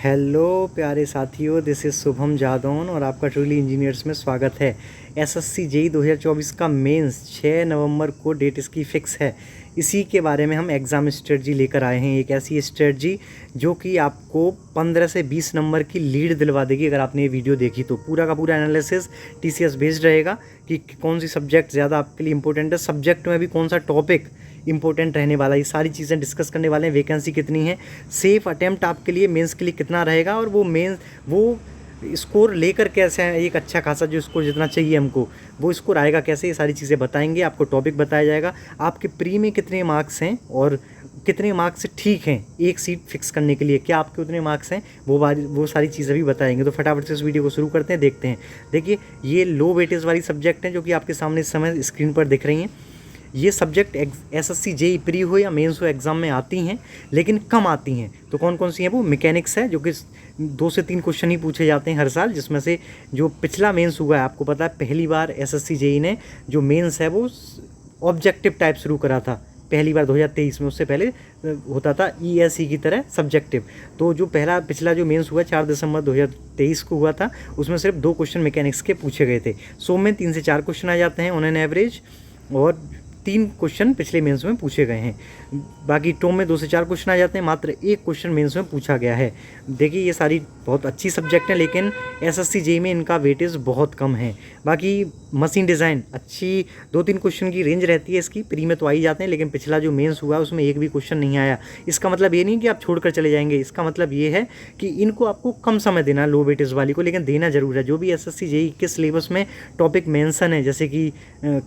Hello प्यारे साथियों, this is Shubham Jadaun और आपका ट्रूली इंजीनियर्स में स्वागत है। एसएससी जेई 2024 का मेंस 6 नवंबर को डेट इसकी फ़िक्स है। इसी के बारे में हम एग्ज़ाम स्ट्रेटजी लेकर आए हैं। एक ऐसी स्ट्रेटजी जो कि आपको 15 से 20 नंबर की लीड दिलवा देगी। अगर आपने ये वीडियो देखी तो पूरा का पूरा एनालिसिस टीसीएस बेस्ड रहेगा कि कौन सी सब्जेक्ट ज़्यादा आपके लिए इंपॉर्टेंट है, सब्जेक्ट में भी कौन सा टॉपिक इंपॉर्टेंट रहने वाला है, ये सारी चीज़ें डिस्कस करने वाले हैं। वैकेंसी कितनी है, सेफ अटेम्प्ट आपके लिए मेंस के लिए कितना रहेगा और वो स्कोर लेकर कैसे है, एक अच्छा खासा जो स्कोर जितना चाहिए हमको वो स्कोर आएगा कैसे, ये सारी चीज़ें बताएंगे। आपको टॉपिक बताया जाएगा, आपके प्री में कितने मार्क्स हैं और कितने मार्क्स ठीक हैं एक सीट फिक्स करने के लिए, क्या आपके उतने मार्क्स हैं, वो सारी चीज़ें भी बताएंगे। तो फटाफट से इस वीडियो को शुरू करते हैं, देखते हैं। देखिए, ये लो वेटेज वाली सब्जेक्ट हैं जो कि आपके सामने इस समय स्क्रीन पर दिख रही हैं। ये सब्जेक्ट एसएससी जेई प्री हो या मेंस हो एग्ज़ाम में आती हैं, लेकिन कम आती हैं। तो कौन कौन सी हैं? वो मैकेनिक्स है, जो कि 2 से 3 क्वेश्चन ही पूछे जाते हैं हर साल, जिसमें से जो पिछला मेंस हुआ है, आपको पता है पहली बार एसएससी जेई ने जो मेंस है वो ऑब्जेक्टिव टाइप शुरू करा था पहली बार 2023 में। उससे पहले होता था ईएसई की तरह सब्जेक्टिव। तो जो पिछला जो मेंस हुआ 4 दिसंबर 2023 को हुआ था, उसमें सिर्फ 2 क्वेश्चन मैकेनिक्स के पूछे गए थे। 100 में 3 से 4 क्वेश्चन आ जाते हैं ऑन एन एवरेज, और 3 क्वेश्चन पिछले मेंस में पूछे गए हैं। बाकी टॉम में 2 से 4 क्वेश्चन आ जाते हैं, मात्र 1 क्वेश्चन मेंस में पूछा गया है। देखिए, ये सारी बहुत अच्छी सब्जेक्ट हैं, लेकिन एसएससी जेई में इनका वेटेज बहुत कम है। बाकी मशीन डिज़ाइन अच्छी 2-3 क्वेश्चन की रेंज रहती है इसकी, प्री में तो आ ही जाते हैं, लेकिन पिछला जो मेंस हुआ उसमें एक भी क्वेश्चन नहीं आया। इसका मतलब ये नहीं कि आप छोड़कर चले जाएंगे, इसका मतलब ये है कि इनको आपको कम समय देना है, लो वेटेज वाली को, लेकिन देना जरूर है। जो भी एसएससी जेई के सिलेबस में टॉपिक मेंशन है, जैसे कि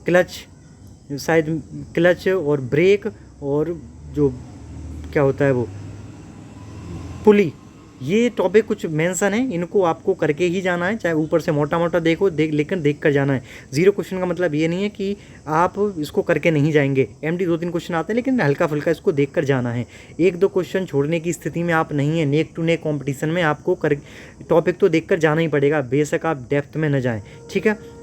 क्लच और ब्रेक और जो क्या होता है वो पुली, ये टॉपिक कुछ मेंशन है, इनको आपको करके ही जाना है। चाहे ऊपर से मोटा मोटा लेकिन देख कर जाना है। 0 क्वेश्चन का मतलब ये नहीं है कि आप इसको करके नहीं जाएंगे। एमडी 2-3 क्वेश्चन आते हैं, लेकिन हल्का फुल्का इसको देख कर जाना है। 1-2 क्वेश्चन छोड़ने की स्थिति में आप नहीं है। नेक टू नेक कॉम्पिटिशन में आपको टॉपिक तो देख कर जाना ही पड़ेगा, बेशक आप डेप्थ में न जाएँ, ठीक है।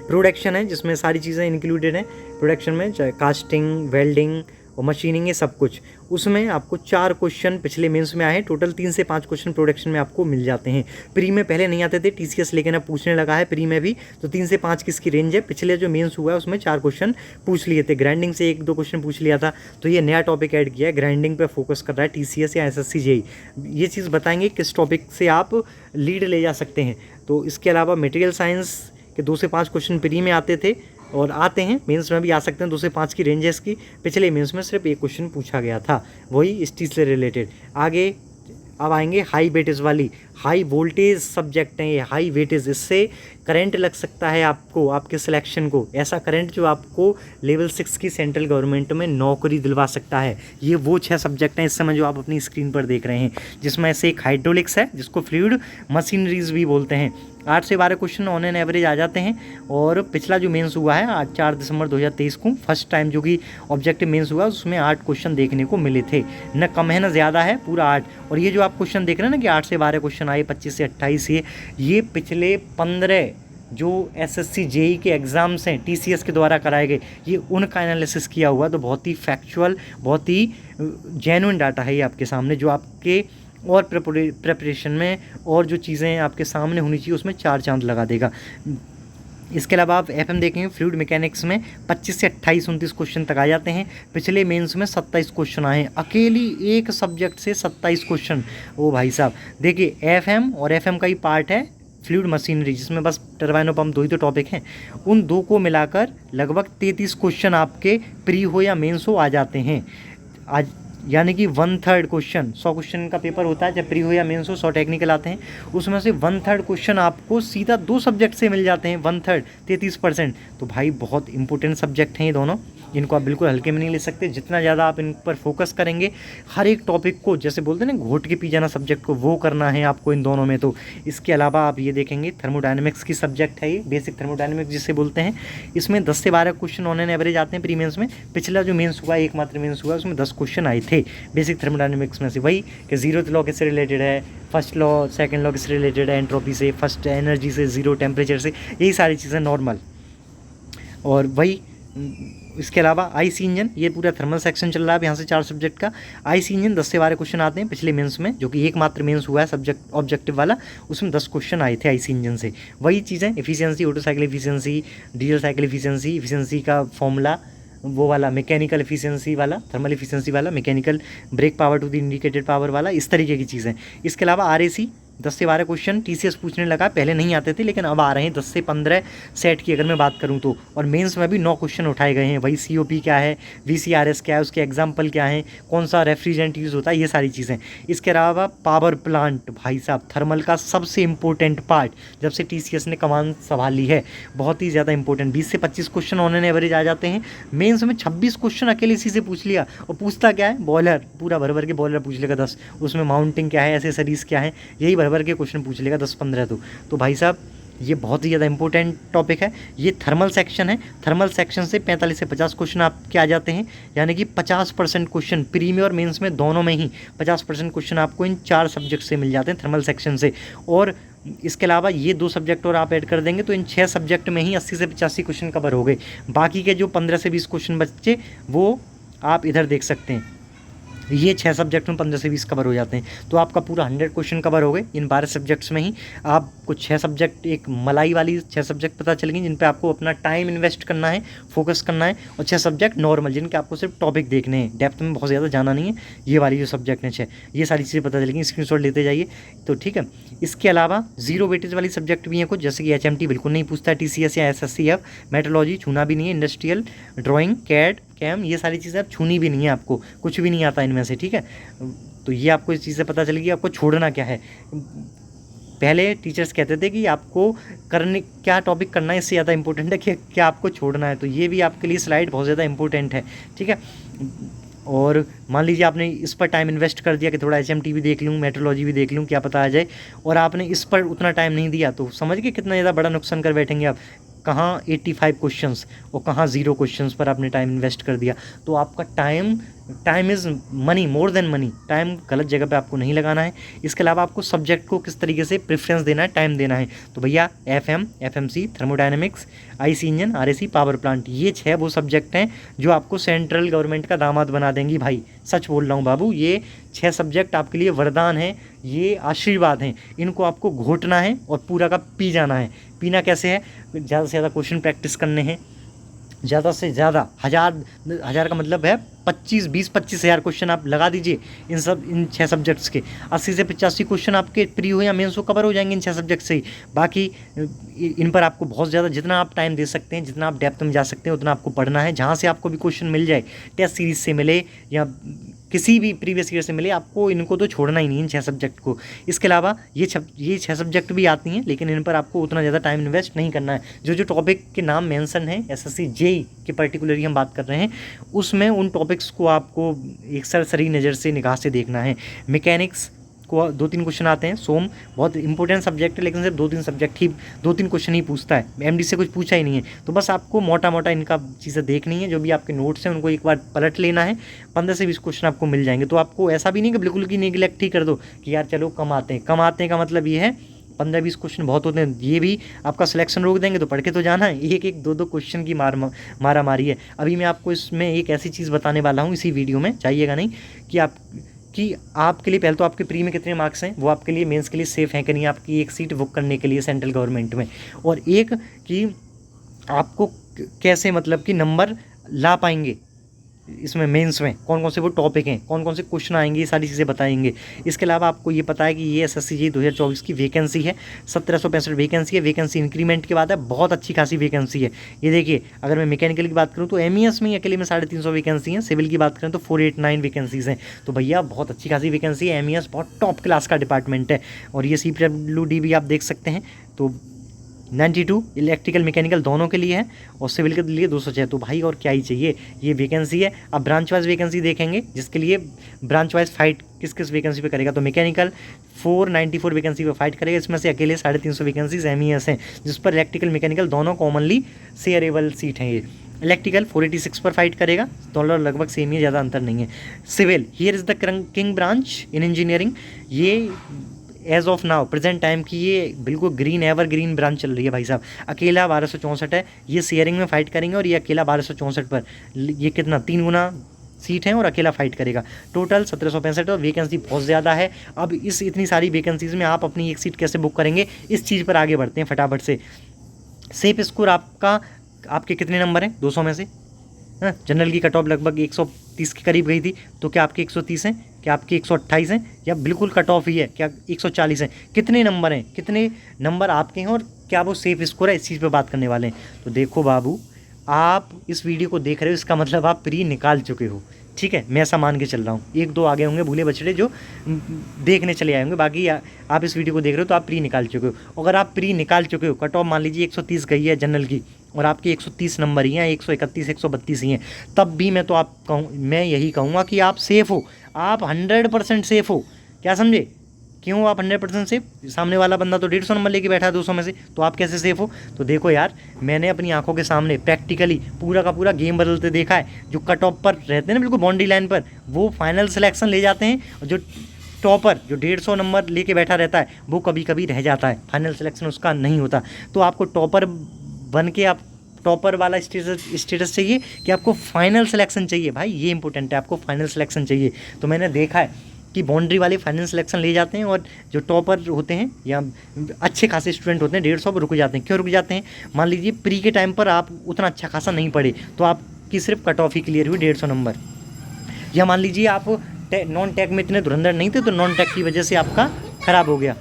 प्रोडक्शन है जिसमें सारी चीज़ें इंक्लूडेड हैं। प्रोडक्शन में चाहे कास्टिंग, वेल्डिंग और मशीनिंग, ये सब कुछ, उसमें आपको 4 क्वेश्चन पिछले मेंस में आए हैं। टोटल 3 से 5 क्वेश्चन प्रोडक्शन में आपको मिल जाते हैं। प्री में पहले नहीं आते थे टीसीएस, लेकिन अब पूछने लगा है प्री में भी। तो 3 से 5 किसकी रेंज है। पिछले जो मेंस हुआ है उसमें 4 क्वेश्चन पूछ लिए थे, ग्राइंडिंग से 1-2 क्वेश्चन पूछ लिया था। तो ये नया टॉपिक ऐड किया है, ग्राइंडिंग पर फोकस कर रहा है टीसीएस या एसएससी जेई। ये चीज़ बताएंगे किस टॉपिक से आप लीड ले जा सकते हैं। तो इसके अलावा मटेरियल साइंस के 2 से 5 क्वेश्चन प्री में आते थे और आते हैं, मेंस में भी आ सकते हैं। 2 से 5 की रेंज है इसकी। पिछले मेंस में सिर्फ 1 क्वेश्चन पूछा गया था, वही स्टील से रिलेटेड। आगे अब आएंगे हाई वेटेज वाली, हाई वोल्टेज सब्जेक्ट हैं ये, हाई वेटेज। इससे करंट लग सकता है आपको, आपके सिलेक्शन को, ऐसा करंट जो आपको लेवल 6 की सेंट्रल गवर्नमेंट में नौकरी दिलवा सकता है। ये वो 6 सब्जेक्ट हैं इस समय जो आप अपनी स्क्रीन पर देख रहे हैं, जिसमें से एक हाइड्रोलिक्स है, जिसको फ्लूइड मशीनरीज भी बोलते हैं। 8 से 12 क्वेश्चन ऑन एन एवरेज आ जाते हैं। और पिछला जो मेंस हुआ है आज 4 दिसंबर 2023 को, फर्स्ट टाइम जो कि ऑब्जेक्टिव मेंस हुआ, उसमें 8 क्वेश्चन देखने को मिले थे। न कम है न ज़्यादा है, पूरा 8। और ये जो आप क्वेश्चन देख रहे हैं ना कि 8 से 12 क्वेश्चन आए, 25 से 28, ये पिछले 15 जो एसएससी जेई के एग्ज़ाम्स हैं टीसीएस के द्वारा कराए गए, ये उनका एनालिसिस किया हुआ। तो बहुत ही फैक्चुअल, बहुत ही जेन्युइन डाटा है ये आपके सामने, जो आपके और प्रिपरेशन में और जो चीज़ें आपके सामने होनी चाहिए उसमें 4 चांद लगा देगा। इसके अलावा आप एफएम देखेंगे, फ्लूइड मैकेनिक्स में 25 से 28-29 क्वेश्चन तक आ जाते हैं। पिछले मेंस में 27 क्वेश्चन आए हैं, अकेली एक सब्जेक्ट से 27 क्वेश्चन। ओ भाई साहब, देखिए एफएम और एफएम का ही पार्ट है फ्लूइड मशीनरी, जिसमें बस टरबाइन पंप 2 ही तो टॉपिक हैं। उन 2 को मिलाकर लगभग 33 क्वेश्चन आपके प्री हो या मेंस हो आ जाते हैं आज, यानी कि 1/3 क्वेश्चन। 100 क्वेश्चन का पेपर होता है, जब प्री हो या मेंस हो 100 टेक्निकल आते हैं, उसमें से 1/3 क्वेश्चन आपको सीधा 2 सब्जेक्ट से मिल जाते हैं। 1/3 33%। तो भाई बहुत इंपॉर्टेंट सब्जेक्ट हैं ये दोनों, इनको आप बिल्कुल हल्के में नहीं ले सकते। जितना ज़्यादा आप इन पर फोकस करेंगे, हर एक टॉपिक को, जैसे बोलते हैं ना, घोट के पी जाना सब्जेक्ट को, वो करना है आपको इन दोनों में। तो इसके अलावा आप ये देखेंगे, थर्मोडायनेमिक्स की सब्जेक्ट है ये, बेसिक थर्मोडायनेमिक्स जिसे बोलते हैं। इसमें 10 से 12 क्वेश्चन ऑन एन एवरेज आते हैं प्री मेंस में। पिछला जो मेंस हुआ, एकमात्र मेंस हुआ, उसमें 10 क्वेश्चन आए थे बेसिक थर्मोडायनेमिक्स में से। वही कि 0th लॉ किससे रिलेटेड है, फर्स्ट लॉ, सेकेंड लॉ किससे रिलेटेड है, एंट्रोपी से, फर्स्ट एनर्जी से, 0 टेम्परेचर से, यही सारी चीज़ें नॉर्मल। और वही इसके अलावा आईसी इंजन, ये पूरा थर्मल सेक्शन चल रहा है यहाँ से 4 सब्जेक्ट का। आईसी इंजन 10 से 12 क्वेश्चन आते हैं पिछले मेंस में, जो कि एकमात्र मेंस हुआ है सब्जेक्ट ऑब्जेक्टिव वाला, उसमें 10 क्वेश्चन आए थे आईसी इंजन से। वही चीज़ें efficiency, Otto cycle efficiency, diesel cycle efficiency, efficiency का फॉर्मूला वो वाला, मैकेनिकल एफिशिएंसी वाला, थर्मल एफिशिएंसी वाला, mechanical brake power to the indicated power वाला, इस तरीके की चीज़ें। इसके अलावा आरएसी 10 से 12 क्वेश्चन टीसीएस पूछने लगा, पहले नहीं आते थे लेकिन अब आ रहे हैं 10 से 15 सेट की अगर मैं बात करूं तो। और मेंस में भी 9 क्वेश्चन उठाए गए हैं। वही सीओपी क्या है, वीसीआरएस क्या है, उसके एग्जाम्पल क्या है, कौन सा रेफ्रिजरेंट यूज़ होता है, ये सारी चीज़ें। इसके अलावा पावर प्लांट, भाई साहब थर्मल का सबसे इंपॉर्टेंट पार्ट, जब से टीसीएस ने कमान संभाली है, बहुत ही ज़्यादा इंपॉर्टेंट। 20 से 25 क्वेश्चन ऑन एन एवरेज आ जाते हैं। मेंस में 26 क्वेश्चन अकेले इसी से पूछ लिया, और पूछता क्या है, बॉयलर, पूरा भर भर के बॉयलर पूछ लेगा 10, उसमें माउंटिंग क्या है, एसेसरीज़ क्या है, यही भर भर के क्वेश्चन पूछ लेगा 10-15। तो भाई साहब ये बहुत ही ज़्यादा इंपॉर्टेंट टॉपिक है। ये थर्मल सेक्शन है। थर्मल सेक्शन से 45 से 50 क्वेश्चन आपके आ जाते हैं, यानी कि 50% क्वेश्चन प्री में और मेंस में दोनों में ही 50% क्वेश्चन आपको इन 4 सब्जेक्ट से मिल जाते हैं थर्मल सेक्शन से। और इसके अलावा ये 2 सब्जेक्ट और आप ऐड कर देंगे तो इन 6 सब्जेक्ट में ही 80 से 85 क्वेश्चन कवर हो गए। बाकी के जो 15 से 20 क्वेश्चन बच्चे, वो आप इधर देख सकते हैं। ये 6 सब्जेक्ट में 15 से 20 कवर हो जाते हैं, तो आपका पूरा 100 क्वेश्चन कवर हो गए इन 12 सब्जेक्ट्स में ही। आपको 6 सब्जेक्ट, एक मलाई वाली 6 सब्जेक्ट पता चल गई जिन पे आपको अपना टाइम इन्वेस्ट करना है, फोकस करना है, और 6 सब्जेक्ट नॉर्मल जिनके आपको सिर्फ टॉपिक देखने हैं, डेप्थ में बहुत ज़्यादा जाना नहीं है। ये वाली जो सब्जेक्ट हैं 6, ये सारी चीज़ें पता चल गई, स्क्रीनशॉट लेते जाइए तो ठीक है। इसके अलावा 0 वेटेज वाली सब्जेक्ट भी हैं कुछ, जैसे कि एचएमटी बिल्कुल नहीं पूछता है, टीसीएस या एसएससीएफ, मेट्रोलॉजी छूना भी नहीं है, इंडस्ट्रियल ड्राइंग, कैड, कैम, ये सारी चीज़ें आप छूनी भी नहीं है, आपको कुछ भी नहीं आता इनमें से, ठीक है। तो ये आपको इस चीज़ से पता चलेगी आपको छोड़ना क्या है। पहले टीचर्स कहते थे कि आपको करने क्या टॉपिक करना है, इससे ज़्यादा इंपॉर्टेंट है कि क्या आपको छोड़ना है। तो ये भी आपके लिए स्लाइड बहुत ज़्यादा इंपॉर्टेंट है, ठीक है। और मान लीजिए आपने इस पर टाइम इन्वेस्ट कर दिया कि थोड़ा एचएमटी भी देख लूँ, मेट्रोलॉजी भी देख लूँ, क्या पता आ जाए, और आपने इस पर उतना टाइम नहीं दिया, तो समझ के कितना ज़्यादा बड़ा नुकसान कर बैठेंगे आप। कहाँ 85 क्वेश्चंस और कहाँ 0 क्वेश्चंस पर आपने टाइम इन्वेस्ट कर दिया। तो आपका time is money, more than money. Time गलत जगह पे आपको नहीं लगाना है। इसके अलावा आपको सब्जेक्ट को किस तरीके से प्रेफरेंस देना है, टाइम देना है। तो भैया FM, FMC, thermodynamics, IC engine, RAC, power plant, ये 6 वो सब्जेक्ट हैं जो आपको सेंट्रल गवर्नमेंट का दामाद बना देंगी भाई। सच बोल रहा हूँ बाबू, ये 6 सब्जेक्ट आपके लिए वरदान है, ये आशीर्वाद हैं। इनको आपको घोटना है और पूरा का पी जाना है। पीना कैसे है, ज़्यादा से ज़्यादा क्वेश्चन प्रैक्टिस करने हैं, ज़्यादा से ज़्यादा हज़ार का मतलब है 25 हज़ार क्वेश्चन आप लगा दीजिए इन 6 सब्जेक्ट्स के। 80 से 85 क्वेश्चन आपके प्री हो या मेंस हो कवर हो जाएंगे इन 6 सब्जेक्ट से ही। बाकी इन पर आपको बहुत ज़्यादा, जितना आप टाइम दे सकते हैं, जितना आप डेप्थ में जा सकते हैं, उतना आपको पढ़ना है। जहाँ से आपको भी क्वेश्चन मिल जाए, टेस्ट सीरीज से मिले या किसी भी प्रीवियस ईयर से मिले, आपको इनको तो छोड़ना ही नहीं, इन 6 सब्जेक्ट को। इसके अलावा ये 6 सब्जेक्ट भी आती हैं, लेकिन इन पर आपको उतना ज़्यादा टाइम इन्वेस्ट नहीं करना है। जो टॉपिक के नाम मेंशन है एसएससी जेई के पर्टिकुलरली हम बात कर रहे हैं, उसमें उन टॉपिक्स को आपको एक सरसरी नज़र से निगाह से देखना है। मैकेनिक्स को 2-3 क्वेश्चन आते हैं। सोम बहुत इंपॉर्टेंट सब्जेक्ट है, लेकिन सिर्फ 2-3 क्वेश्चन ही पूछता है, एमडी से कुछ पूछा ही नहीं है। तो बस आपको मोटा मोटा इनका चीज़ें देखनी है, जो भी आपके नोट्स हैं उनको एक बार पलट लेना है। 15 से 20 क्वेश्चन आपको मिल जाएंगे। तो आपको ऐसा भी नहीं कि बिल्कुल की नेगलेक्ट ही कर दो कि यार चलो कम आते हैं का मतलब ये है 15-20 क्वेश्चन बहुत होते हैं, ये भी आपका सिलेक्शन रोक देंगे। तो पढ़ के तो जाना है, एक 2 क्वेश्चन की मारा मारी है। अभी मैं आपको इसमें एक ऐसी चीज़ बताने वाला हूँ इसी वीडियो में, चाहिएगा नहीं, कि आपके लिए पहले तो आपके प्री में कितने मार्क्स हैं, वो आपके लिए मेंस के लिए सेफ़ हैं कि नहीं, आपकी एक सीट बुक करने के लिए सेंट्रल गवर्नमेंट में, और एक कि आपको कैसे मतलब कि नंबर ला पाएंगे इसमें मेंस में, कौन कौन से वो टॉपिक हैं, कौन कौन से क्वेश्चन आएंगे, ये सारी चीज़ें बताएंगे। इसके अलावा आपको ये पता है कि ये एसएससी जी 2024 की वैकेंसी है, 1765 वैकेंसी है। वैकेंसी इंक्रीमेंट के बाद है, बहुत अच्छी खासी वैकेंसी है। ये देखिए, अगर मैं मैकेनिकल की बात करूँ तो एमईएस में अकेले में 350 वैकेंसी हैं, सिविल की बात करें तो 489 वैकेंसीज हैं। तो भैया बहुत अच्छी खासी वैकेंसी है। एमईएस बहुत टॉप क्लास का डिपार्टमेंट है, और ये CPWD भी आप देख सकते हैं। तो 92 इलेक्ट्रिकल मैकेनिकल दोनों के लिए है, और सिविल के लिए 206। तो भाई और क्या ही चाहिए, ये वैकेंसी है। अब ब्रांच वाइज वैकेंसी देखेंगे, जिसके लिए ब्रांच वाइज फाइट किस वैकेंसी पे करेगा। तो मैकेनिकल 494 वैकेंसी पे फाइट करेगा, इसमें से अकेले 350 वैकेंसीज एमईएस हैं, जिस पर इलेक्ट्रिकल मैकेनिकल दोनों कॉमनली शेयरेबल सीट हैं। ये इलेक्ट्रिकल 486 पर फाइट करेगा, दोनों लगभग सेम ही, ज़्यादा अंतर नहीं है। Civil here is the king branch in engineering, ये age of now present time की ये बिल्कुल ग्रीन एवर ग्रीन ब्रांच चल रही है भाई साहब। अकेला 1264 है, ये शेयरिंग में फाइट करेंगे और ये अकेला 1264 पर, ये कितना 3 गुना सीट है और अकेला फाइट करेगा। टोटल 1765 और वैकेंसी बहुत ज़्यादा है। अब इस इतनी सारी वैकेंसीज़ में आप अपनी एक सीट कैसे बुक करेंगे, इस चीज़ पर आगे बढ़ते हैं फटाफट से। सेफ स्कोर आपका, आपके कितने नंबर हैं 200 में से? हाँ, जनरल की कट ऑफ लगभग 130 के करीब गई थी, तो क्या आपके 130 हैं, क्या आपके 128 हैं, या बिल्कुल कट ऑफ ही है, क्या 140 हैं? कितने नंबर हैं, कितने नंबर आपके हैं और क्या वो सेफ स्कोर है, इस चीज़ पे बात करने वाले हैं। तो देखो बाबू, आप इस वीडियो को देख रहे हो, इसका मतलब आप प्री निकाल चुके हो, ठीक है, मैं ऐसा मान के चल रहा हूँ। 1-2 आगे होंगे भूले बछड़े जो देखने चले आए होंगे, बाकी आप इस वीडियो को देख रहे हो तो आप प्री निकाल चुके हो। अगर आप प्री निकाल चुके हो, कट ऑफ मान लीजिए 130 गई है जनरल की और आपके 130 नंबर ही हैं, 131 132 ही हैं, तब भी मैं तो आप मैं यही कहूँगा कि आप सेफ़ हो, आप 100% सेफ़ हो। क्या समझे? क्यों आप 100% सेफ? सामने वाला बंदा तो 150 नंबर लेके बैठा है 200 में से, तो आप कैसे सेफ हो? तो देखो यार, मैंने अपनी आंखों के सामने प्रैक्टिकली पूरा का पूरा गेम बदलते देखा है। जो कट ऑफ पर रहते हैं ना, बिल्कुल बाउंड्री लाइन पर, वो फाइनल सिलेक्शन ले जाते हैं, और जो टॉपर जो 150 नंबर लेके बैठा रहता है, वो कभी कभी रह जाता है, फाइनल सिलेक्शन उसका नहीं होता। तो आपको टॉपर बन के, आप टॉपर वाला स्टेटस चाहिए कि आपको फाइनल सिलेक्शन चाहिए? भाई ये इंपॉर्टेंट है, आपको फाइनल सिलेक्शन चाहिए। तो मैंने देखा है कि बाउंड्री वाले फाइनल सिलेक्शन ले जाते हैं, और जो टॉपर होते हैं या अच्छे खासे स्टूडेंट होते हैं 150 पर रुक जाते हैं। क्यों रुक जाते हैं? मान लीजिए प्री के टाइम पर आप उतना अच्छा खासा नहीं पढ़े, तो आपकी सिर्फ कट ऑफ ही क्लियर हुई 150 नंबर, या मान लीजिए आप नॉन टेक में इतने धुरंधर नहीं थे, तो नॉन टेक की वजह से आपका ख़राब हो गया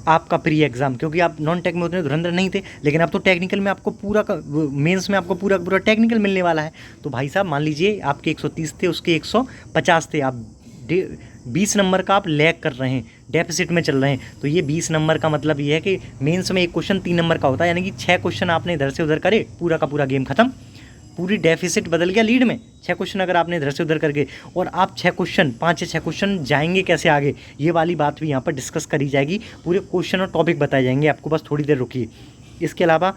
आपका प्री एग्ज़ाम, क्योंकि आप नॉन टेक में उतने धुरंधर नहीं थे। लेकिन अब तो टेक्निकल में आपको पूरा मेंस में आपको पूरा पूरा टेक्निकल मिलने वाला है। तो भाई साहब मान लीजिए आपके 130 थे, उसके 150 थे, आप 20 नंबर का आप लैग कर रहे हैं, डेफिसिट में चल रहे हैं। तो ये 20 नंबर का मतलब ये है कि मेंस में एक क्वेश्चन 3 नंबर का होता है, यानी कि 6 क्वेश्चन आपने इधर से उधर करे, पूरा का पूरा गेम खत्म, पूरी डेफिसिट बदल गया लीड में। 6 क्वेश्चन अगर आपने इधर से उधर करके, और आप 6 क्वेश्चन 5 या 6 क्वेश्चन जाएंगे कैसे आगे, ये वाली बात भी यहाँ पर डिस्कस करी जाएगी। पूरे क्वेश्चन और टॉपिक बताए जाएंगे आपको, बस थोड़ी देर रुकिए। इसके अलावा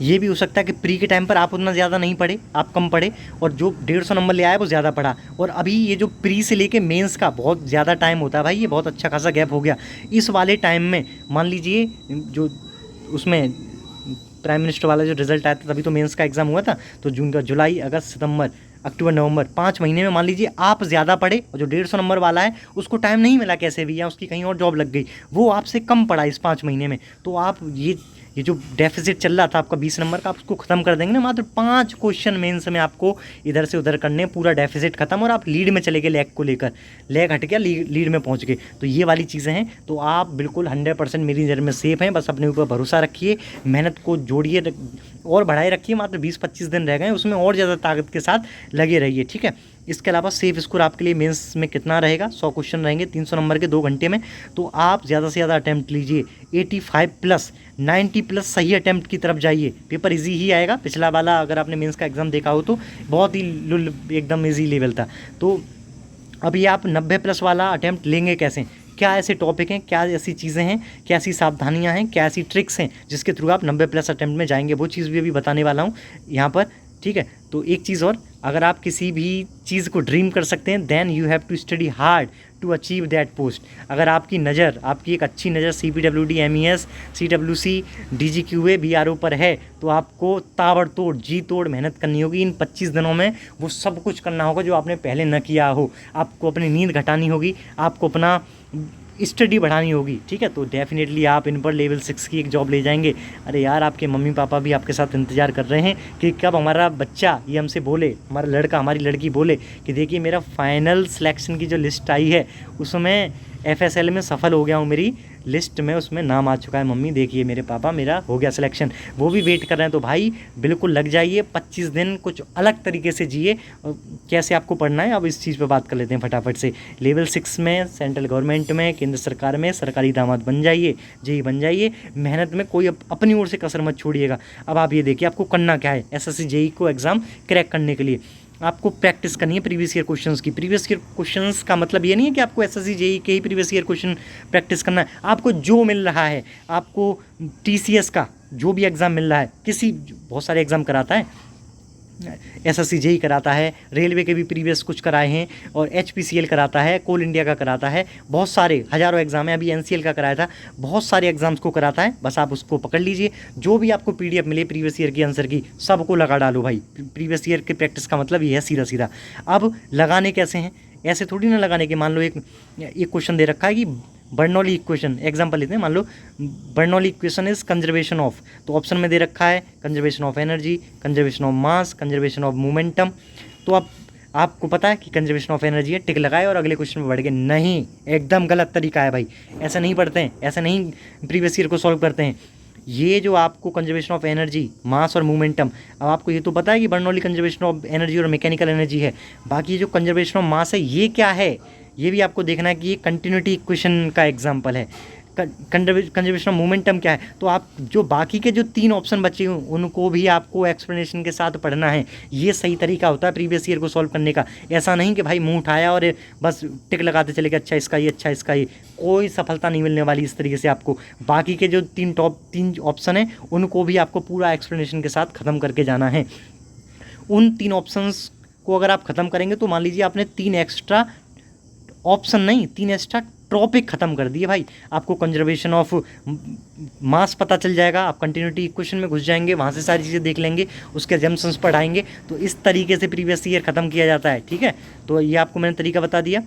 ये भी हो सकता है कि प्री के टाइम पर आप उतना ज़्यादा नहीं पढ़े, आप कम पढ़े, और जो 150 नंबर ले आया वो ज़्यादा पढ़ा। और अभी ये जो प्री से लेके मेंस का बहुत ज़्यादा टाइम होता है भाई, ये बहुत अच्छा खासा गैप हो गया। इस वाले टाइम में मान लीजिए जो उसमें प्राइम मिनिस्टर वाला जो रिजल्ट आया था, तभी तो मेंस का एग्ज़ाम हुआ था, तो जून का, जुलाई, अगस्त, सितंबर, अक्टूबर, नवंबर, 5 महीने में मान लीजिए आप ज़्यादा पढ़े, और जो 150 नंबर वाला है उसको टाइम नहीं मिला कैसे भी, या उसकी कहीं और जॉब लग गई, वो आपसे कम पढ़ा इस 5 महीने में। तो आप ये जो डेफिसिट चल रहा था आपका 20 नंबर का, आप उसको ख़त्म कर देंगे ना। मात्र 5 क्वेश्चन मेंस में आपको इधर से उधर करने, पूरा डेफिसिट खत्म, और आप लीड में चले गए, लैग को लेकर, लैग हट गया, लीड में पहुंच गए। तो ये वाली चीज़ें हैं। तो आप बिल्कुल 100% मेरी नज़र में सेफ़ हैं। बस अपने ऊपर भरोसा रखिए, मेहनत को जोड़िए और बढ़ाए रखिए। मात्र 20-25 दिन रह गए, उसमें और ज़्यादा ताकत के साथ लगे रहिए, ठीक है। इसके अलावा सेफ स्कोर आपके लिए मेंस में कितना रहेगा? 100 क्वेश्चन रहेंगे 300 नंबर के 2 घंटे में। तो आप ज़्यादा से ज़्यादा अटैम्प्ट लीजिए, 85+, 90+ सही अटैम्प्ट की तरफ जाइए। पेपर इजी ही आएगा। पिछला वाला अगर आपने मेंस का एग्ज़ाम देखा हो तो बहुत ही एकदम इजी लेवल था। तो अभी आप 90+ वाला अटैम्प्ट लेंगे कैसे? क्या ऐसे टॉपिक हैं, क्या ऐसी चीज़ें हैं, क्या ऐसी सावधानियां हैं, क्या ऐसी ट्रिक्स हैं जिसके थ्रू आप 90+ अटैम्प्ट में जाएंगे, वो चीज़ भी अभी बताने वाला हूँ यहाँ पर, ठीक है। तो एक चीज़ और, अगर आप किसी भी चीज़ को ड्रीम कर सकते हैं, then you have to study hard to achieve that post. अगर आपकी नज़र, आपकी एक अच्छी नज़र CPWD, MES, CWC, DGQA, BRO पर है, तो आपको ताबड़तोड़ जी तोड़ मेहनत करनी होगी। इन 25 दिनों में वो सब कुछ करना होगा जो आपने पहले न किया हो। आपको अपनी नींद घटानी होगी, आपको अपना स्टडी बढ़ानी होगी, ठीक है। तो डेफिनेटली आप इन पर लेवल 6 की एक जॉब ले जाएंगे। अरे यार, आपके मम्मी पापा भी आपके साथ इंतज़ार कर रहे हैं कि कब हमारा बच्चा ये हमसे बोले, हमारा लड़का, हमारी लड़की बोले कि देखिए मेरा फाइनल सिलेक्शन की जो लिस्ट आई है उसमें FSL में सफल हो गया हूँ, मेरी लिस्ट में उसमें नाम आ चुका है। मम्मी देखिए मेरे पापा, मेरा हो गया सिलेक्शन, वो भी वेट कर रहे हैं। तो भाई बिल्कुल लग जाइए, 25 दिन कुछ अलग तरीके से जिए। कैसे आपको पढ़ना है अब इस चीज़ पे बात कर लेते हैं फटाफट से। लेवल 6 में, सेंट्रल गवर्नमेंट में, केंद्र सरकार में सरकारी दामाद बन जाइए, जेई बन जाइए। मेहनत में कोई अपनी ओर से कसर मत छोड़िएगा। अब आप ये देखिए आपको करना क्या है। SSC JEE को एग्ज़ाम क्रैक करने के लिए आपको प्रैक्टिस करनी है प्रीवियस ईयर क्वेश्चंस की। प्रीवियस ईयर क्वेश्चंस का मतलब ये नहीं है कि आपको SSC JEE के ही प्रीवियस ईयर क्वेश्चन प्रैक्टिस करना है। आपको जो मिल रहा है, आपको TCS का जो भी एग्ज़ाम मिल रहा है, बहुत सारे एग्ज़ाम कराता है, एसएससी जेई कराता है, रेलवे के भी प्रीवियस कुछ कराए हैं, और एचपीसीएल कराता है, कोल इंडिया का कराता है, बहुत सारे हज़ारों एग्जाम है, अभी एनसीएल का कराया था, बहुत सारे एग्जाम्स को कराता है। बस आप उसको पकड़ लीजिए, जो भी आपको पीडीएफ मिले प्रीवियस ईयर की आंसर की सबको लगा डालो भाई। प्रीवियस ईयर की प्रैक्टिस का मतलब ये है सीधा सीधा। अब लगाने कैसे हैं, ऐसे थोड़ी ना लगाने के, मान लो एक क्वेश्चन दे रखा है कि बर्नौली इक्वेशन, एग्जांपल लेते हैं, मान लो Bernoulli equation is conservation of, तो ऑप्शन में दे रखा है conservation of energy, conservation of mass, conservation of momentum. तो आपको पता है कि कंजर्वेशन ऑफ एनर्जी है, टिक लगाए और अगले क्वेश्चन में बढ़ गए। नहीं, एकदम गलत तरीका है भाई, ऐसा नहीं पढ़ते हैं, ऐसा नहीं प्रीवियस ईयर को सॉल्व करते हैं। ये जो आपको कंजर्वेशन ऑफ एनर्जी, मास और मोमेंटम, अब आपको ये तो पता है कि बर्नौली कंजर्वेशन ऑफ एनर्जी और मैकेनिकल एनर्जी है, बाकी जो कंजर्वेशन ऑफ मास है ये क्या है, ये भी आपको देखना है कि ये कंटिन्यूटी इक्वेशन का एग्जांपल है। कंजर्वेशन ऑफ मोमेंटम क्या है, तो आप जो बाकी के जो 3 ऑप्शन बचे हों उनको भी आपको एक्सप्लेनेशन के साथ पढ़ना है। ये सही तरीका होता है प्रीवियस ईयर को सॉल्व करने का। ऐसा नहीं कि भाई मुंह उठाया और बस टिक लगाते चले गए, अच्छा इसका ये, अच्छा इसका ये, कोई सफलता नहीं मिलने वाली इस तरीके से आपको। बाकी के जो 3 ऑप्शन हैं उनको भी आपको पूरा एक्सप्लेनेशन के साथ ख़त्म करके जाना है। उन 3 ऑप्शंस को अगर आप ख़त्म करेंगे तो मान लीजिए आपने 3 एक्स्ट्रा ऑप्शन नहीं, 3 एक्स्ट्रा टॉपिक ख़त्म कर दिए भाई। आपको कंजर्वेशन ऑफ मास पता चल जाएगा, आप कंटिन्यूटी इक्वेशन में घुस जाएंगे, वहाँ से सारी चीज़ें देख लेंगे, उसके एजम्पशंस पढ़ाएंगे। तो इस तरीके से प्रीवियस ईयर ख़त्म किया जाता है, ठीक है। तो ये आपको मैंने तरीका बता दिया।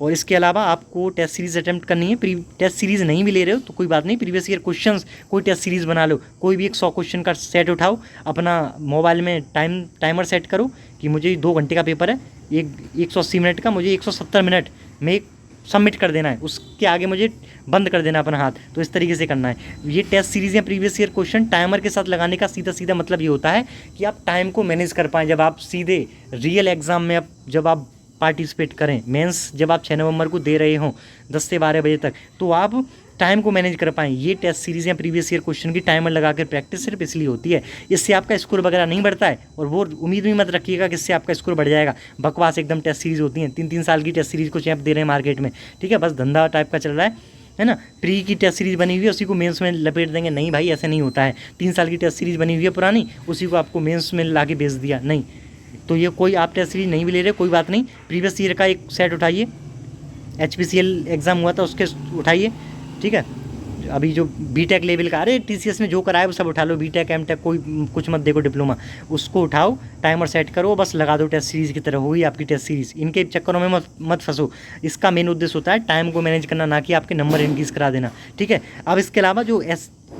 और इसके अलावा आपको टेस्ट सीरीज़ अटैम्प्ट करनी है। टेस्ट सीरीज़ नहीं भी ले रहे हो तो कोई बात नहीं, प्रीवियस ईयर क्वेश्चंस कोई टेस्ट सीरीज़ बना लो, कोई भी एक 100 क्वेश्चन का सेट उठाओ, अपना मोबाइल में टाइमर सेट करो कि मुझे 2 घंटे का पेपर है, 180 मिनट का, मुझे 170 मिनट में सबमिट कर देना है, उसके आगे मुझे बंद कर देना अपना हाथ। तो इस तरीके से करना है। ये टेस्ट सीरीज़ या प्रीवियस ईयर क्वेश्चन टाइमर के साथ लगाने का सीधा सीधा मतलब ये होता है कि आप टाइम को मैनेज कर पाएँ। जब आप सीधे रियल एग्ज़ाम में जब आप पार्टिसिपेट करें, मेंस जब आप 6 नवंबर को दे रहे हों 10 से 12 बजे तक, तो आप टाइम को मैनेज कर पाएँ। ये टेस्ट सीरीज़ या प्रीवियस ईयर क्वेश्चन की टाइमर लगा कर प्रैक्टिस सिर्फ इसलिए होती है। इससे आपका स्कोर वगैरह नहीं बढ़ता है, और वो उम्मीद भी मत रखिएगा कि इससे आपका स्कोर बढ़ जाएगा। बकवास एकदम टेस्ट सीरीज़ होती हैं, 3-3 साल की टेस्ट सीरीज़ को चैंप दे रहे हैं मार्केट में, ठीक है, बस धंधा टाइप का चल रहा है ना। प्री की टेस्ट सीरीज़ बनी हुई है, उसी को मेंस में लपेट देंगे। नहीं भाई, ऐसे नहीं होता है। 3 साल की टेस्ट सीरीज़ बनी हुई है पुरानी, उसी को आपको मेंस में ला के बेच दिया, नहीं। तो ये कोई आप टेस्ट सीरीज नहीं भी ले रहे, कोई बात नहीं, प्रीवियस ईयर का एक सेट उठाइए, एचपीसीएल एग्ज़ाम हुआ था उसके उठाइए, ठीक है। अभी जो बीटेक लेवल का, अरे टीसीएस में जो कराए वो सब उठा लो, बीटेक एमटेक कोई कुछ मत देखो, डिप्लोमा उसको उठाओ, टाइमर सेट करो, बस लगा दो, टेस्ट सीरीज़ की तरह होगी आपकी टेस्ट सीरीज़। इनके चक्करों में मत फंसो। इसका मेन उद्देश्य होता है टाइम को मैनेज करना, ना कि आपके नंबर इंक्रीज़ करा देना, ठीक है। अब इसके अलावा जो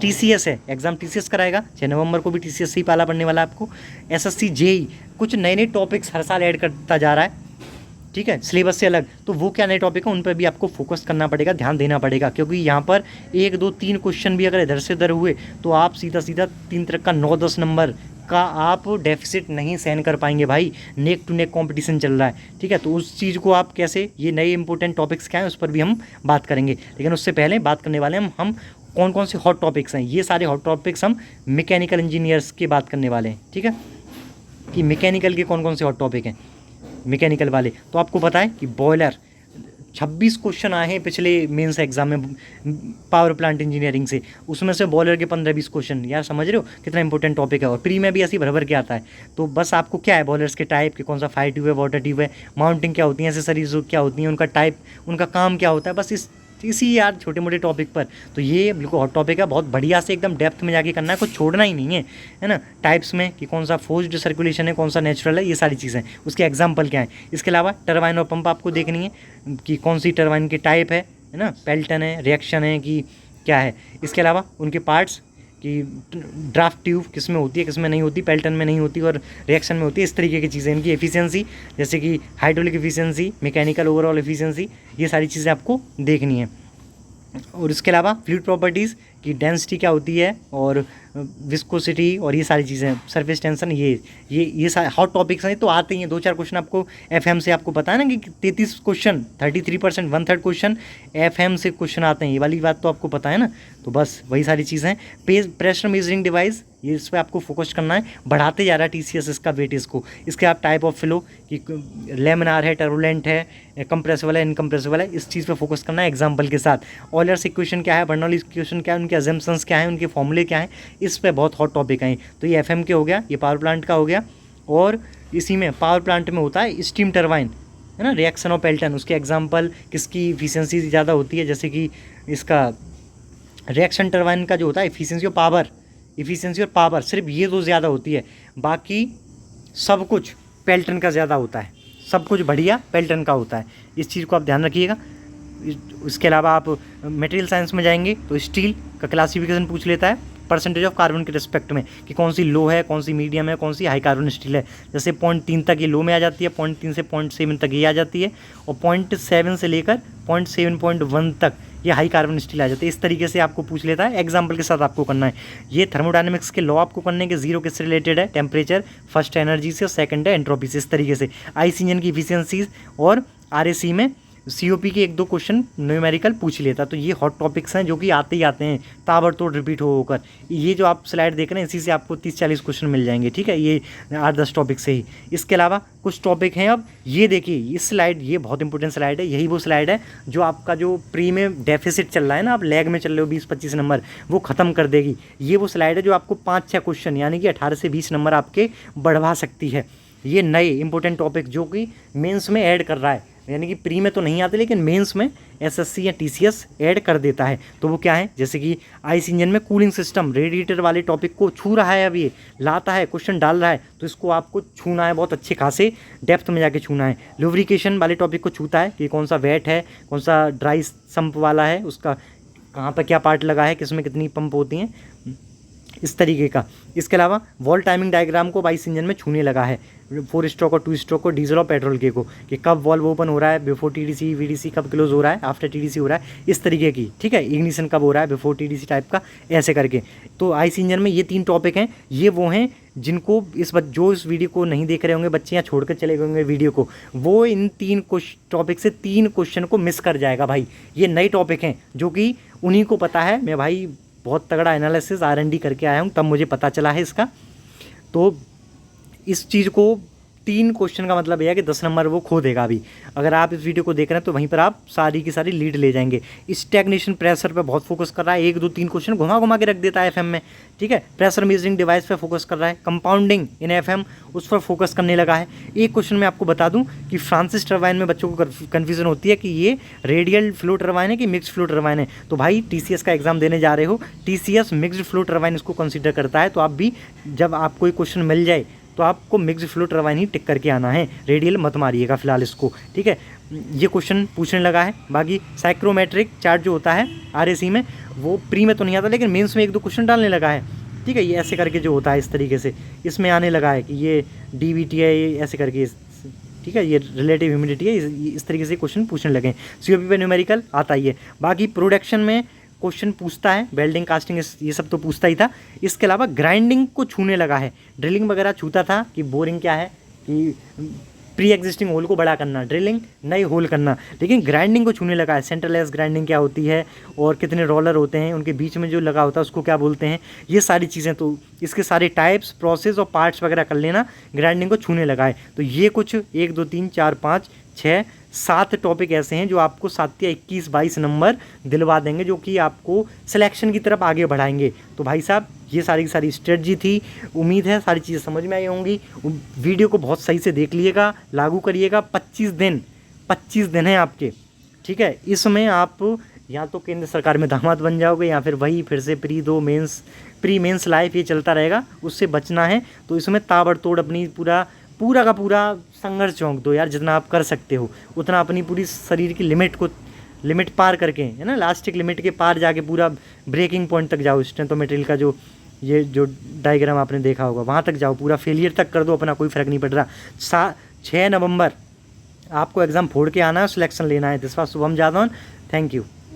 टीसीएस है, एग्जाम टीसीएस कराएगा, 6 नवंबर को भी टीसीएस से ही पाला पड़ने वाला है आपको। एसएससी जेई कुछ नए नए टॉपिक्स हर साल ऐड करता जा रहा है, ठीक है, सिलेबस से अलग। तो वो क्या नए टॉपिक है, उन पर भी आपको फोकस करना पड़ेगा, ध्यान देना पड़ेगा, क्योंकि यहाँ पर 1, 2, 3 क्वेश्चन भी अगर इधर से उधर हुए तो आप सीधा 3 तरह का 9-10 नंबर का आप डेफिसिट नहीं सहन कर पाएंगे भाई। नेक टू नेक कंपटीशन चल रहा है, ठीक है। तो उस चीज़ को आप कैसे, ये नए इंपॉर्टेंट टॉपिक्स क्या हैं उस पर भी हम बात करेंगे, लेकिन उससे पहले बात करने वाले हम कौन कौन से हॉट टॉपिक्स हैं। ये सारे हॉट टॉपिक्स हम मैकेनिकल इंजीनियर्स की बात करने वाले हैं, ठीक है, कि मैकेनिकल के कौन कौन से हॉट टॉपिक हैं मैकेनिकल वाले। तो आपको पता है कि बॉयलर 26 क्वेश्चन आए हैं पिछले मेंस एग्जाम में पावर प्लांट इंजीनियरिंग से, उसमें से बॉयलर के 15-20 क्वेश्चन। यार समझ रहे हो कितना इंपॉर्टेंट टॉपिक है, और प्री में भी ऐसी भर के आता है। तो बस आपको क्या है, बॉयलर्स के टाइप, कि कौन सा फायर ट्यूब है, वाटर ट्यूब है, माउंटिंग क्या होती है, एसेसरीज क्या होती हैं, उनका टाइप, उनका काम क्या होता है, बस इसी यार छोटे मोटे टॉपिक पर। तो ये बिल्कुल हॉट टॉपिक है, बहुत बढ़िया से एकदम डेप्थ में जाके करना है, कुछ छोड़ना ही नहीं है ना। टाइप्स में कि कौन सा फोर्स्ड सर्कुलेशन है, कौन सा नेचुरल है, ये सारी चीज़ें, उसके एग्जाम्पल क्या है। इसके अलावा टरबाइन और पंप आपको देखनी है कि कौन सी टरबाइन की टाइप है ना, पेल्टन है, रिएक्शन है कि क्या है। इसके अलावा उनके पार्ट्स कि ड्राफ्ट ट्यूब किस में होती है, किस में नहीं होती, पेल्टन में नहीं होती और रिएक्शन में होती है, इस तरीके की चीज़ें। इनकी एफिशिएंसी, जैसे कि hydraulic efficiency, mechanical overall efficiency, ये सारी चीज़ें आपको देखनी है। और इसके अलावा फ्लूइड प्रॉपर्टीज़ की डेंसिटी क्या होती है, और विस्कोसिटी, और ये सारी चीज़ें, सरफेस टेंशन, ये सारे हॉट टॉपिक्स हैं। तो आते ही हैं 2-4 क्वेश्चन आपको एफएम से, आपको पता है ना कि 33 क्वेश्चन 33% 1/3 क्वेश्चन एफएम से क्वेश्चन आते हैं, ये वाली बात तो आपको पता है ना। तो बस वही सारी चीज़ें। प्रेशर मेजरिंग डिवाइस, ये इस पर आपको फोकस करना है, बढ़ाते जा रहा है टीसीएस इसका वेटेज को। इसके आप टाइप ऑफ फ्लो कि लेमिनार है, टर्बुलेंट है, कंप्रेसिबल है, इनकम्प्रेसिबल है, इस चीज़ पे फोकस करना है एग्जांपल के साथ। ऑयलर्स इक्वेशन क्या है, बर्नौली इक्वेशन क्या है, उनके अजम्पशंस क्या है, उनके फॉर्मूले क्या हैं, इस पे बहुत हॉट टॉपिक हैं। तो ये एफएम के हो गया, ये पावर प्लांट का हो गया, और इसी में पावर प्लांट में होता है स्टीम टरबाइन, है ना, रिएक्शन ऑफ पेल्टन। उसके एग्जांपल किसकी इफिशिएंसी ज़्यादा होती है, जैसे कि इसका रिएक्शन टरबाइन का जो होता है इफिशिएंसी और पावर सिर्फ ये दो ज़्यादा होती है, बाकी सब कुछ पेल्टन का ज़्यादा होता है, सब कुछ बढ़िया पेल्टन का होता है। इस चीज़ को आप ध्यान रखिएगा। इसके अलावा आप मटेरियल साइंस में जाएंगे तो स्टील का क्लासिफिकेशन पूछ लेता है परसेंटेज ऑफ कार्बन के रिस्पेक्ट में, कि कौन सी लो है, कौन सी मीडियम है, कौन सी हाई कार्बन स्टील है। जैसे 0.3 तक ये लो में आ जाती है, 0.3 से 0.7 तक ये आ जाती है, और 0.7 से लेकर 0.7.1 तक ये हाई कार्बन स्टील आ जाती है। इस तरीके से आपको पूछ लेता है, एग्जाम्पल के साथ आपको करना है। ये थर्मोडायनेमिक्स के लॉ आपको करने के, जीरो किससे रिलेटेड है, टेम्परेचर, फर्स्ट एनर्जी से और सेकंड है एंट्रोपी से। इस तरीके से आईसी इंजन की इफिशियंसीज और आरएसी में सीओपी के 1-2 क्वेश्चन न्यूमेरिकल पूछ लेता। तो ये हॉट टॉपिक्स हैं जो कि आते ही आते हैं, ताबड़तोड़ रिपीट होकर। ये जो आप स्लाइड देख रहे हैं इसी से आपको 30-40 क्वेश्चन मिल जाएंगे, ठीक है, ये 8-10 टॉपिक से ही। इसके अलावा कुछ टॉपिक हैं, अब ये देखिए, इस स्लाइड, ये बहुत इंपॉर्टेंट स्लाइड है। यही वो स्लाइड है जो आपका जो प्री में डेफिसिट चल रहा है ना, आप लैग में चल रहे हो 20-25 नंबर, वो ख़त्म कर देगी। ये वो स्लाइड है जो आपको 5-6 क्वेश्चन यानी कि 18 से 20 नंबर आपके बढ़वा सकती है। ये नए इंपॉर्टेंट टॉपिक जो कि मेंस में ऐड कर रहा है, यानी कि प्री में तो नहीं आते लेकिन मेंस में एसएससी या टीसीएस ऐड कर देता है। तो वो क्या है, जैसे कि आईसी इंजन में कूलिंग सिस्टम, रेडिएटर वाले टॉपिक को छू रहा है, अब ये लाता है, क्वेश्चन डाल रहा है, तो इसको आपको छूना है, बहुत अच्छे खासे डेप्थ में जाके छूना है। लुब्रिकेशन वाले टॉपिक को छूता है कि कौन सा वेट है, कौन सा ड्राई सम्प वाला है, उसका कहाँ पर क्या पार्ट लगा है, किसमें कितनी पंप होती हैं, इस तरीके का। इसके अलावा वॉल टाइमिंग डायग्राम को बाइस इंजन में छूने लगा है, 4 स्ट्रोक और 2 स्ट्रोक को, डीजल और पेट्रोल के को, कि कब वॉल्व ओपन हो रहा है, बिफोर टीडीसी, वीडीसी कब क्लोज हो रहा है, आफ्टर टीडीसी हो रहा है, इस तरीके की, ठीक है, इग्निशन कब हो रहा है, बिफोर टीडीसी टाइप का, ऐसे करके। तो आईसी इंजन में ये 3 टॉपिक हैं। ये वो हैं जिनको जो इस वीडियो को नहीं देख रहे होंगे बच्चे या छोड़ कर चले गए होंगे वीडियो को, वो इन 3 टॉपिक से 3 क्वेश्चन को मिस कर जाएगा भाई। ये नए टॉपिक हैं जो कि उन्हीं को पता है। मैं भाई बहुत तगड़ा एनालिसिस R&D करके आया हूँ, तब मुझे पता चला है इसका। तो इस चीज़ को 3 क्वेश्चन का मतलब यह है कि 10 नंबर वो खो देगा अभी। अगर आप इस वीडियो को देख रहे हैं तो वहीं पर आप सारी की सारी लीड ले जाएंगे। स्टैग्नेशन प्रेशर पे बहुत फोकस कर रहा है, 1 2 3 क्वेश्चन घुमा घुमा के रख देता है एफएम में, ठीक है। प्रेशर मेजरिंग डिवाइस पे फोकस कर रहा है, कंपाउंडिंग इन एफएम उस पर फोकस करने लगा है। एक क्वेश्चन में आपको बता दूं कि फ्रांसिस टरबाइन में बच्चों को कन्फ्यूजन होती है कि ये रेडियल फ्लो टरबाइन है कि मिक्स्ड फ्लो टरबाइन है। तो भाई टीसीएस का एग्जाम देने जा रहे हो, टीसीएस मिक्स्ड फ्लो टरबाइन इसको कंसिडर करता है। तो आप भी जब आपको एक क्वेश्चन मिल जाए तो आपको मिक्स्ड फ्लो टरबाइन ही टिक करके आना है, रेडियल मत मारिएगा फिलहाल इसको, ठीक है। ये क्वेश्चन पूछने लगा है। बाकी साइक्रोमेट्रिक चार्ट जो होता है आरएसी में, वो प्री में तो नहीं आता लेकिन मेंस में 1-2 क्वेश्चन डालने लगा है, ठीक है। ये ऐसे करके जो होता है इस तरीके से इसमें आने लगा है कि ये डीवीटी है, ये ऐसे करके, ठीक है, ये रिलेटिव ह्यूमिडिटी है, इस तरीके से क्वेश्चन पूछने लगे। सीओपी पे न्यूमेरिकल आता ही है। बाकी प्रोडक्शन में क्वेश्चन पूछता है, वेल्डिंग, कास्टिंग, ये सब तो पूछता ही था। इसके अलावा ग्राइंडिंग को छूने लगा है। ड्रिलिंग वगैरह छूता था कि बोरिंग क्या है, कि प्री एग्जिस्टिंग होल को बड़ा करना, ड्रिलिंग नई होल करना, लेकिन ग्राइंडिंग को छूने लगा है। सेंट्रलाइज ग्राइंडिंग क्या होती है और कितने रोलर होते हैं, उनके बीच में जो लगा होता है उसको क्या बोलते हैं, ये सारी चीज़ें। तो इसके सारे टाइप्स, प्रोसेस और पार्ट्स वगैरह कर लेना, ग्राइंडिंग को छूने लगा है। तो ये कुछ 1 2 3 4 5 6 7 टॉपिक ऐसे हैं जो आपको 7 या 21-22 नंबर दिलवा देंगे, जो कि आपको सिलेक्शन की तरफ आगे बढ़ाएंगे। तो भाई साहब ये सारी की सारी स्ट्रेटजी थी। उम्मीद है सारी चीज़ें समझ में आई होंगी। वीडियो को बहुत सही से देख लीजिएगा, लागू करिएगा। 25 दिन है आपके, ठीक है। इसमें आप या तो केंद्र सरकार में दामाद बन जाओगे या फिर वही फिर से प्री मेंस लाइफ ये चलता रहेगा, उससे बचना है। तो इसमें ताबड़तोड़ अपनी पूरा का पूरा संघर्ष झोंक दो यार, जितना आप कर सकते हो उतना अपनी पूरी शरीर की लिमिट पार करके, है ना, लास्टिक लिमिट के पार जाके पूरा ब्रेकिंग पॉइंट तक जाओ। स्ट्रेंथ ऑफ मटेरियल का जो डायग्राम आपने देखा होगा वहाँ तक जाओ, पूरा फेलियर तक कर दो अपना, कोई फ़र्क नहीं पड़ रहा। 6 नवंबर आपको एग्ज़ाम फोड़ के आना है, सिलेक्शन लेना है। This was Shubham Jadhavan, thank you.